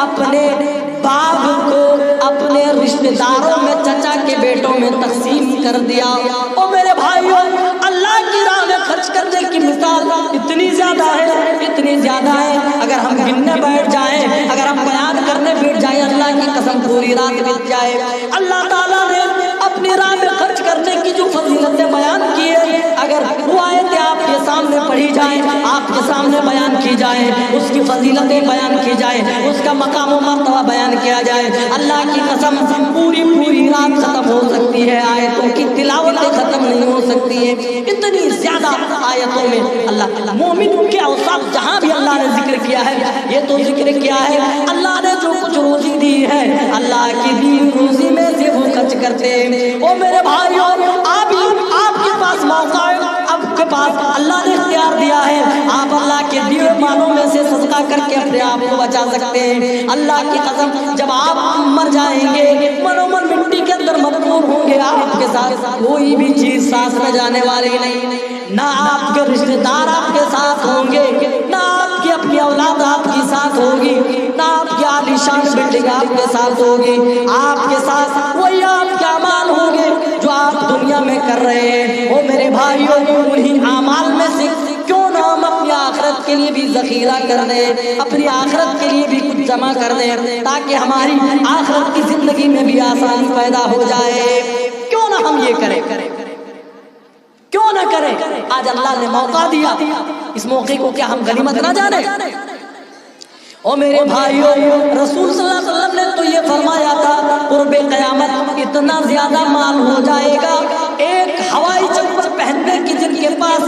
اپنے باغ کو اپنے رشتہ داروں میں چچا کے بیٹوں میں تقسیم کر دیا۔ اور میرے بھائیوں اللہ کی راہ میں خرچ کرنے کی مثال اتنی زیادہ ہے اگر ہم گننے بیٹھ جائیں، اگر ہم بیان کرنے بیٹھ جائیں، اللہ کی قسم پوری رات بیت جائے۔ اللہ تعالیٰ نے اپنی راہ میں خرچ کرنے کی جو فضیلتیں بیان کی ہے، اگر وہ آیتیں آپ کے سامنے پڑھی جائیں، آپ کے سامنے بیان کی جائیں، اس کی فضیلتیں بیان کی جائیں، اس کا مقام و مرتبہ بیان کیا جائے، اللہ کی قسم پوری رات ختم ہو سکتی ہے، آیتوں کی تلاوتیں ختم نہیں ہو سکتی ہے۔ اتنی زیادہ آیتوں میں اللہ مومن کے اوصاف جہاں بھی اللہ نے ذکر کیا ہے، یہ تو ذکر کیا ہے اللہ نے جو کچھ روزی دی ہے، اللہ کی دی روزی میں سے وہ خرچ کرتے ہیں۔ او میرے بھائیوں آپ کے پاس موقع ہے، آپ کے پاس اللہ نے اختیار دیا ہے، آپ اللہ کے دیے مالوں میں سے صدقہ کر کے اپنے آپ کو بچا سکتے ہیں۔ اللہ کی قسم جب آپ مر جائیں گے، من مٹی کے اندر مدفون ہوں گے، آپ کے ساتھ کوئی بھی چیز سانس میں جانے والی نہیں، نہ آپ کے رشتہ دار آپ کے ساتھ ہوں گے، نہ آپ کی اپنی اولاد آپ کے ساتھ ہوگی، نہ آپ کی عالیشان بلڈنگ آپ کے ساتھ ہوگی، آپ کے ساتھ وہی آپ کے اعمال ہوں گے جو آپ دنیا میں کر رہے ہیں۔ وہ میرے بھائیوں انہی اعمال میں سے کیوں نہ ہم اپنی آخرت کے لیے بھی ذخیرہ کر دیں، اپنی آخرت کے لیے بھی کچھ جمع کر دیں تاکہ ہماری آخرت کی زندگی میں بھی آسانی پیدا ہو جائے۔ کیوں نہ ہم یہ کریں، کیوں نہ کریں؟ آج اللہ نے موقع دیا، اس موقع کو کیا ہم غنیمت نہ جانیں؟ او میرے بھائیوں رسول صلی اللہ علیہ وسلم نے تو یہ فرمایا تھا قرب قیامت اتنا زیادہ مال ہو جائے گا، ایک ہوائی چپل پہننے کی جن کے پاس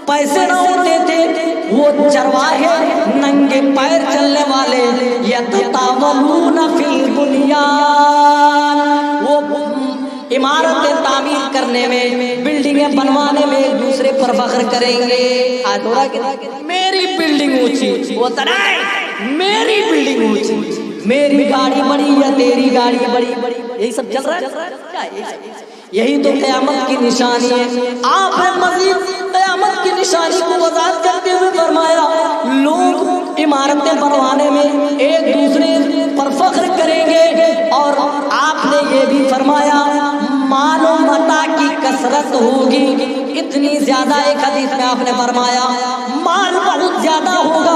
پیسے نہ ہوتے تھے وہ چرواہے ننگے پیر چلنے والے یتطاولون فی البنیان، وہ عمارتیں تعمیر کرنے میں، بلڈنگیں بنوانے میں ایک دوسرے پر فخر کریں گے۔ آج ہو رہا کہ میری بلڈنگ اونچی، وہ تنائے میری بلڈنگ اونچی، میری گاڑی بڑی یا تیری گاڑی بڑی، یہی سب چل رہا ہے۔ یہی تو قیامت کی نشانی ہے۔ آپ نے مزید قیامت کی نشانی کو وضاحت کرتے ہوئے فرمایا لوگ عمارتیں بنوانے میں ایک دوسرے پر فخر کریں گے، اور آپ نے یہ بھی فرمایا مال و متاع کی کثرت ہوگی، اتنی زیادہ، ایک حدیث میں آپ نے فرمایا مال بہت زیادہ ہوگا،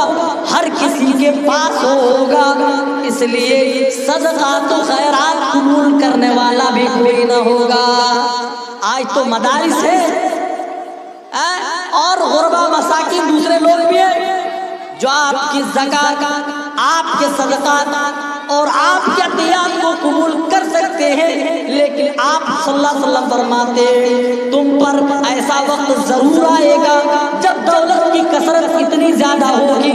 ہر کسی کے پاس ہوگا، اس لیے صدقات و خیرات قبول کرنے والا بھی کوئی نہ ہوگا۔ آج تو مدارس ہے اور غربا مساکین دوسرے لوگ بھی ہیں جو آپ کی زکات، آپ کے صدقات اور آپ کے عطیات کو قبول کر سکتے ہیں، لیکن آپ صلی اللہ علیہ وسلم فرماتے ہیں تم پر ایسا وقت ضرور آئے گا جب دولت کی کثرت اتنی زیادہ ہوگی،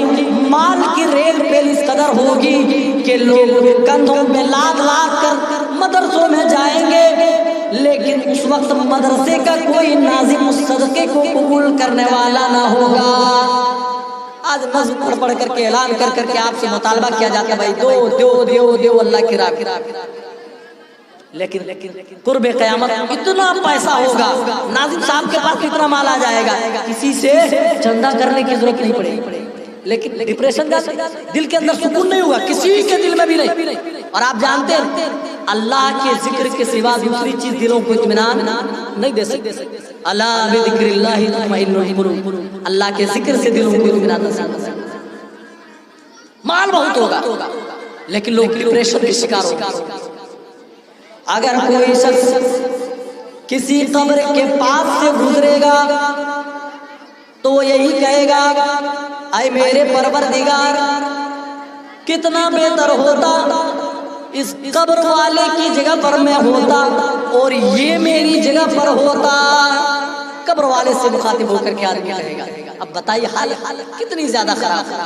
مال کی ریل پیل اس قدر ہوگی کہ لوگ کندھوں میں لاد کر مدرسوں میں جائیں گے، لیکن اس وقت مدرسے کا کوئی ناظم اس صدقے کو قبول کرنے والا نہ ہوگا۔ آج نظم پڑھ کر کے اعلان کر کے آپ سے مطالبہ کیا جاتا ہے بھائی دو اللہ کی راہ، لیکن قرب قیامت اتنا پیسہ ہوگا، ناظم صاحب کے پاس اتنا مال آ جائے گا، کسی سے چندہ کرنے کی ضرورت نہیں پڑے گی، لیکن ڈپریشن کا دل کے اندر سکون نہیں ہوگا، کسی کے دل میں بھی نہیں۔ اور آپ جانتے ہیں اللہ کے ذکر کے سوا دوسری چیز دلوں کو اطمینان نہیں دے سکتے۔ الا بذکر اللہ تطمئن القلوب، اللہ کے ذکر سے دلوں کو اطمینان دے سکتے۔ مال بہت ہوگا لیکن لوگ ڈپریشن کے شکار ہوگا۔ اگر کوئی شخص کسی قبر کے پاس سے گزرے گا تو وہ یہی کہے گا اے میرے پروردگار کتنا بہتر ہوتا اس قبر والے کی جگہ پر میں ہوتا اور یہ میری جگہ پر ہوتا۔ قبر والے سے مخاطب ہو کر کے آدمی کہے گا اب بتائیے حال کتنی زیادہ خراب ہے۔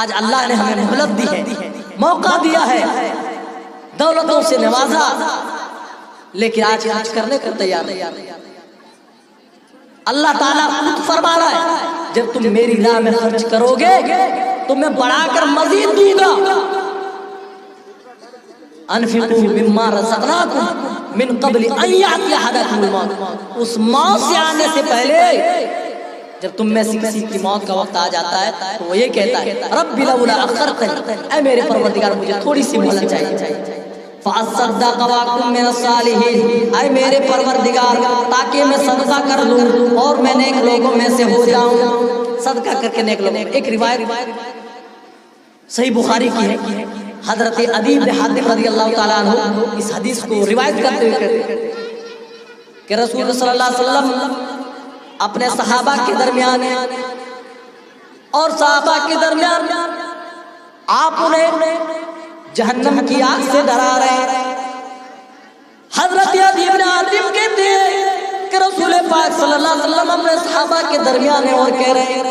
آج اللہ نے ہمیں مہلت دی ہے، موقع دیا ہے، دولتوں سے نوازا، لیکن آج خرچ کرنے کو تیار نہیں۔ اللہ تعالیٰ خود فرما رہا ہے جب تم میری راہ میں خرچ کرو گے تو میں بڑھا کر مزید دوں گا۔ انفقوا مما رزقناکم من قبل ان یأتی احدکم الموت، اس موت سے آنے سے پہلے جب تم میں سے کسی کی موت کا وقت آ جاتا ہے تو وہ یہ کہتا ہے رب لولا اخرتنی، اے میرے پروردگار مجھے تھوڑی سی مہلت چاہیے، فاصدق واکن من الصالحین، اے میرے پروردگار تاکہ میں صدقہ کر لوں اور میں نیک لوگوں میں سے ہو جاؤں، صدقہ کر کے نیک لوگ۔ ایک روایت صحیح بخاری کی ہے، حضرت عدی بن حاتم رضی اللہ تعالیٰ عنہ اس حدیث کو روایت کرتے ہوئے کہتے ہیں کہ رسول صلی اللہ علیہ وسلم اپنے صحابہ کے درمیان اور صحابہ کے درمیان آپ انہیں جہنم کی آگ سے ڈرا رہے ہیں۔ حضرت عدی بن حاتم کہتے ہیں کہ رسول پاک صلی اللہ علیہ وسلم اپنے صحابہ کے درمیان اور کہہ رہے ہیں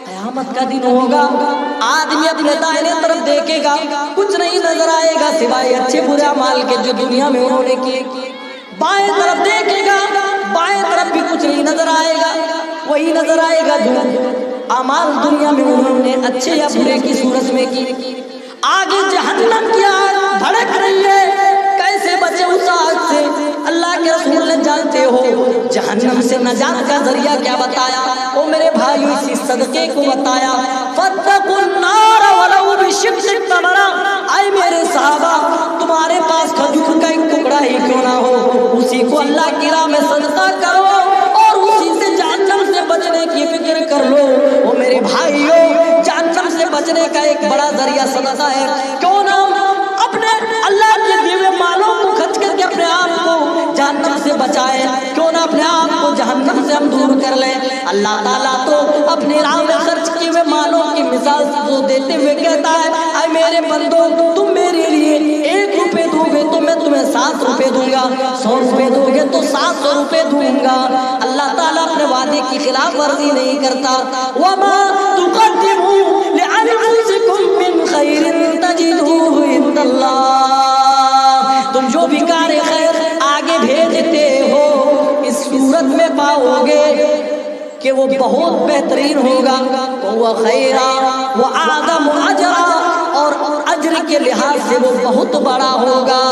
قیامت کا دن ہوگا، آدمی اپنے دائیں طرف دیکھے گا کچھ نہیں نظر آئے گا سوائے اچھے برے اعمال کے جو دنیا میں انہوں نے کیے، بائیں طرف دیکھے گا بائیں طرف بھی کچھ نہیں نظر آئے گا، وہی نظر آئے گا جو اعمال دنیا میں انہوں نے اچھے یا برے کی صورت میں کی۔ آگے جہنم کی آگ بھڑک رہی ہے، کیسے بچے اس آگ سے؟ اللہ کے رسول نے جانتے ہو جہنم سے نجات کا ذریعہ کیا بتایا؟ او میرے بھائیو اسی صدقے کو بتایا، فاتقوا النار ولو بشق تمرہ، اے میرے صحابہ تمہارے پاس کھجور کا ایک ٹکڑا ہی کیوں نہ ہو اسی کو اللہ کی راہ میں صدقہ کرو اور اسی سے جہنم سے بچنے کی فکر کر لو۔ او میرے بھائیو جہنم سے بچنے کا ایک بڑا ذریعہ صدقہ ہے، کیوں نہ اپنے اللہ کے دیے ہوئے مالوں کو خرچ کر کے اپنے آپ کو جہنم سے بچائے، کیوں نہ اپنے آپ کو جہنم سے ہم دور کر لیں۔ اللہ تعالیٰ تو اپنی راہ میں خرچ کیے ہوئے مالوں کی مثال کو دیتے ہوئے کہتا ہے اے میرے بندو تم میرے لیے 1 روپے دو گے تو میں تمہیں 7 روپے دوں گا، 100 روپے دو گے تو 700 روپے دوں گا۔ اللہ تعالیٰ اپنے وعدے کی خلاف ورزی نہیں کرتا۔ وَمَا تُقَدِّمُوا لِأَنفُسِكُم مِّن خَيْرٍ تَجِدُوهُ عِندَ اللَّهِ، تم جو بھی کار خیر آگے بھیجتے ہو اس صورت میں پاؤ گے کہ وہ بہت بہترین ہوگا، وہ خیرا وہ اعظم اجرا، اور اجر کے لحاظ سے وہ بہت بڑا ہوگا۔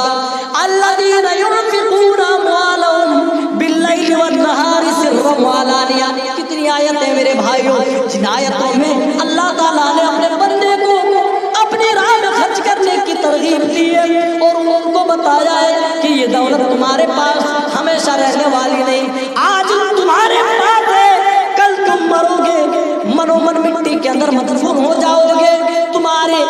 الذین ينفقون اموالهم باللیل والنہار سرا وعلانیہ، کتنی آیتیں میرے بھائیوں، جن آیتوں میں اللہ تعالیٰ نے اپنے بندے کو اپنی راہ میں خرچ کرنے کی ترغیب دی ہے اور ان کو بتایا ہے کہ یہ دولت تمہارے پاس ہمیشہ رہنے والی نہیں، آج تمہارے پاس ہے کل تم مرو گے، منو من مٹی کے اندر مدفون ہو جاؤ گے، تمہارے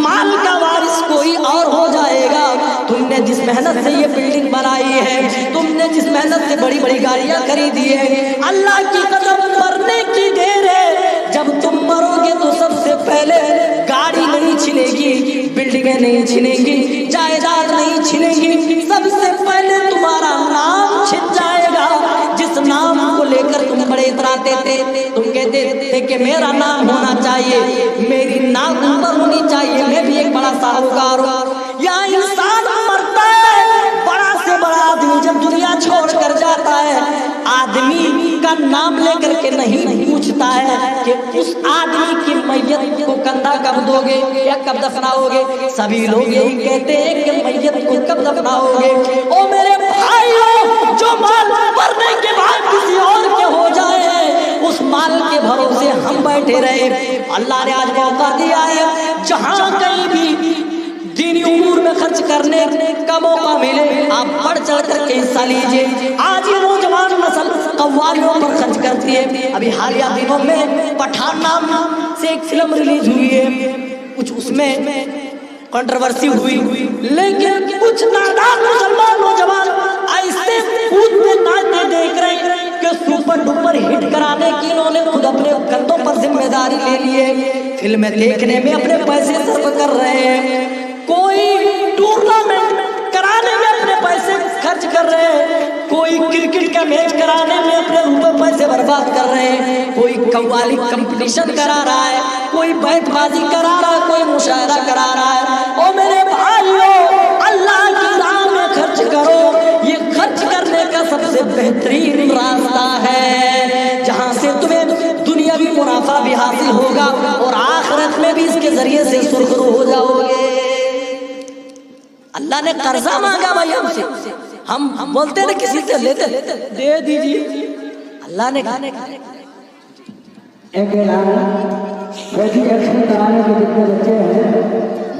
مال کا وارث کوئی اور ہو جائے گا۔ تم نے جس محنت سے یہ بلڈنگ بنائی ہے، تم نے جس محنت سے بڑی بڑی گاڑیاں خریدی ہے، اللہ کی قسم مرنے کی دیر ہے، جب تم مرو گے تو سب سے پہلے گاڑی نہیں چھنے گی، بلڈنگیں نہیں چھنیں گی، جائیداد نہیں چھنیں گی، سب سے پہلے تمہارا نام چھن جائے گا، جس نام کو لے کر تم بڑے اتراتے تھے، تم کہتے تھے کہ میرا نام ہونا چاہیے، میری نام اوپر ہونی چاہیے، میں بھی ایک بڑا ساہوکار ہوں۔ یا انسان مرتا ہے، بڑا سے بڑا آدمی جب دنیا چھوڑ کر جاتا ہے، آدمی کا نام لے کر کے نہیں پوچھتا ہے کہ اس آدمی کی میت کو کندھا کب دو گے یا کب دفناؤ گے، سبھی لوگ یہی کہتے ہیں کہ میت کو کب دفناؤ گے۔ او میرے بھائیوں، جو مال مرنے کے بعد کسی اور کے ہو جائے اس مال کے بھروسے ہم بیٹھے رہے، اللہ نے آج موقع دیا ہے جہاں کہیں بھی دینی امور میں خرچ کرنے کا موقع ملے آپ بڑھ چڑھ کر کے حصہ لیجئے۔ آج یہ نوجوان نسل قوالیوں پر خرچ کرتی ہے، ابھی حالیہ دنوں میں پٹھان نام سے ایک فلم ریلیز ہوئی ہے، کچھ اس میں کنٹروورسی ہوئی، لیکن کچھ نادان مسلمان نوجوان ایسے کودتے ناچتے دیکھ رہے ہیں کہ سپر ڈپر ہٹ کرانے کی انہوں نے خود اپنے کندھوں پر ذمہ داری لے لی ہے، فلمیں دیکھنے میں اپنے پیسے صرف کر رہے ہیں، کوئی ٹورنامنٹ کرانے میں اپنے پیسے خرچ کر رہے ہیں، کوئی کرکٹ کا میچ کرانے میں اپنے روپے پیسے برباد کر رہے ہیں، کوئی قوالی کمپٹیشن کرا رہا ہے، کوئی بیت بازی کرا رہا ہے، کوئی مشاعرہ کرا رہا ہے۔ او میرے بھائیوں، اللہ کی راہ میں خرچ کرو، یہ خرچ کرنے کا سب سے بہترین راستہ ہے جہاں سے تمہیں دنیاوی منافع بھی حاصل ہوگا اور آخرت میں بھی اس کے ذریعے سے سرخرو ہو جاؤ گے۔ اللہ نے قرضہ مانگا بھائی ہم سے، ہم بولتے ہیں کسی سے لیتے دے دیجیے، اللہ نے کہا ایک اعلان فوجی ایکشن کرانے کے جتنے بچے ہیں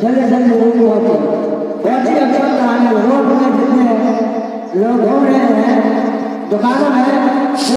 جلد جلد روڈ پہنچے. فوجی ایکشن کرانے روڈ میں جتنے لوگ گھوم رہے ہیں دکانوں میں